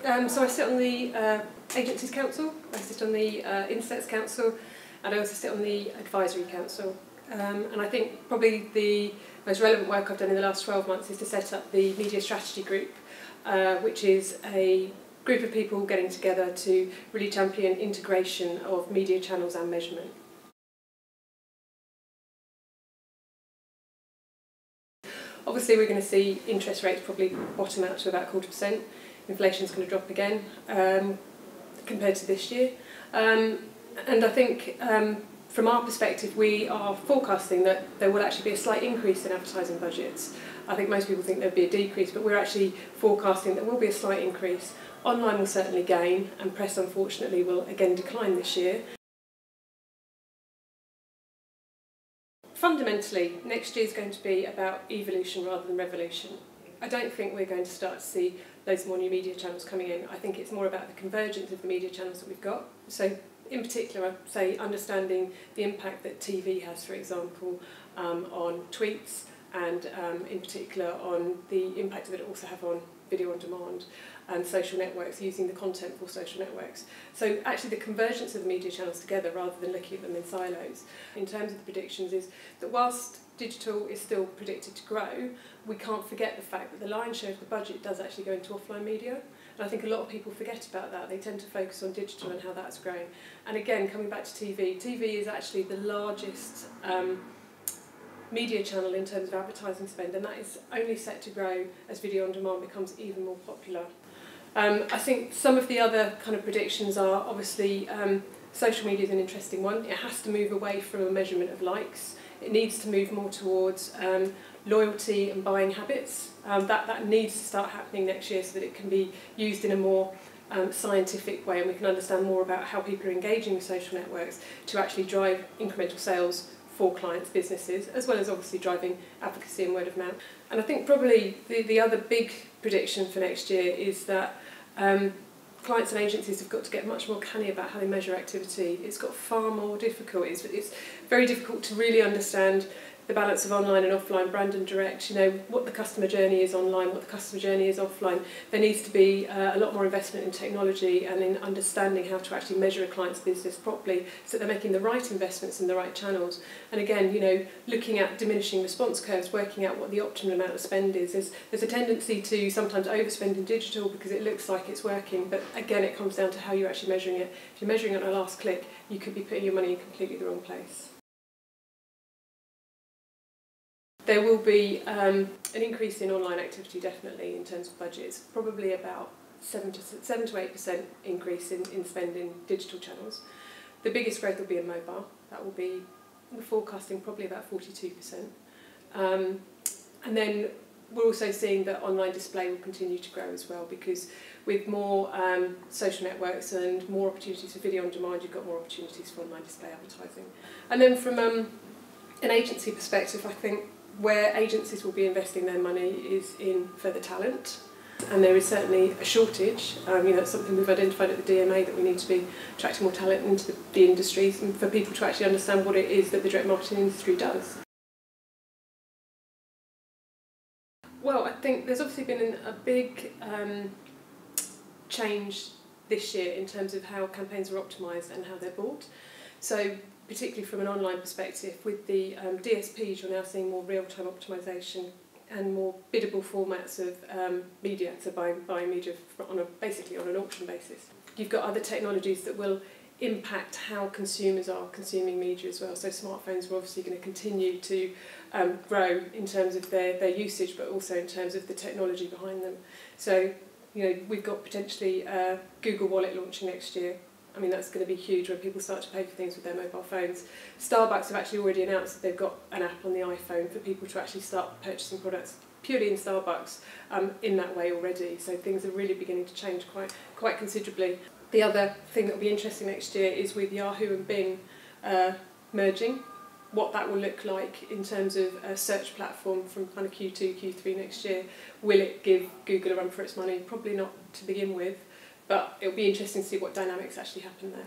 So I sit on the Agencies Council, I sit on the Insets Council, and I also sit on the Advisory Council. And I think probably the most relevant work I've done in the last 12 months is to set up the Media Strategy Group, which is a group of people getting together to really champion integration of media channels and measurement. Obviously we're going to see interest rates probably bottom out to about 0.25%. Inflation's going to drop again compared to this year. And I think from our perspective we are forecasting that there will actually be a slight increase in advertising budgets. I think most people think there'll be a decrease, but we're actually forecasting there will be a slight increase. Online will certainly gain, and press unfortunately will again decline this year. Fundamentally, next year is going to be about evolution rather than revolution. I don't think we're going to start to see loads more new media channels coming in. I think it's more about the convergence of the media channels that we've got. So in particular, I'd say understanding the impact that TV has, for example, on tweets, and in particular on the impact that it also have on video on demand and social networks, using the content for social networks. So actually the convergence of the media channels together rather than looking at them in silos. In terms of the predictions is that whilst digital is still predicted to grow, we can't forget the fact that the lion's share of the budget does actually go into offline media. And I think a lot of people forget about that. They tend to focus on digital and how that's growing. And again, coming back to TV, TV is actually the largest media channel in terms of advertising spend, and that is only set to grow as video on demand becomes even more popular. I think some of the other kind of predictions are obviously social media is an interesting one. It has to move away from a measurement of likes. It needs to move more towards loyalty and buying habits. That needs to start happening next year so that it can be used in a more scientific way, and we can understand more about how people are engaging with social networks to actually drive incremental sales for clients' businesses, as well as obviously driving advocacy and word of mouth. And I think probably the other big prediction for next year is that clients and agencies have got to get much more canny about how they measure activity. It's got far more difficult. It's very difficult to really understand the balance of online and offline, brand and direct, you know, what the customer journey is online, what the customer journey is offline. There needs to be a lot more investment in technology and in understanding how to actually measure a client's business properly so that they're making the right investments in the right channels. And again, you know, looking at diminishing response curves, working out what the optimal amount of spend is. There's a tendency to sometimes overspend in digital because it looks like it's working, but again, it comes down to how you're actually measuring it. If you're measuring it on a last click, you could be putting your money in completely the wrong place. There will be an increase in online activity, definitely, in terms of budgets, probably about 7 to 8% increase in spend in digital channels. The biggest growth will be in mobile. That will be, we're forecasting probably about 42%. And then we're also seeing that online display will continue to grow as well, because with more social networks and more opportunities for video on demand, you've got more opportunities for online display advertising. And then from an agency perspective, I think where agencies will be investing their money is in further talent, and there is certainly a shortage. You know, it's something we've identified at the DMA, that we need to be attracting more talent into the industries and for people to actually understand what it is that the direct marketing industry does. Well, I think there's obviously been a big change this year in terms of how campaigns are optimised and how they're bought. So particularly from an online perspective, with the DSPs, you're now seeing more real-time optimisation and more biddable formats of media, so buying media basically on an auction basis. You've got other technologies that will impact how consumers are consuming media as well. So smartphones are obviously going to continue to grow in terms of their usage, but also in terms of the technology behind them. So, you know, we've got potentially Google Wallet launching next year. I mean, that's going to be huge when people start to pay for things with their mobile phones. Starbucks have actually already announced that they've got an app on the iPhone for people to actually start purchasing products purely in Starbucks in that way already. So things are really beginning to change quite considerably. The other thing that will be interesting next year is with Yahoo and Bing merging, what that will look like in terms of a search platform from kind of Q2, Q3 next year. Will it give Google a run for its money? Probably not to begin with. But it'll be interesting to see what dynamics actually happen there.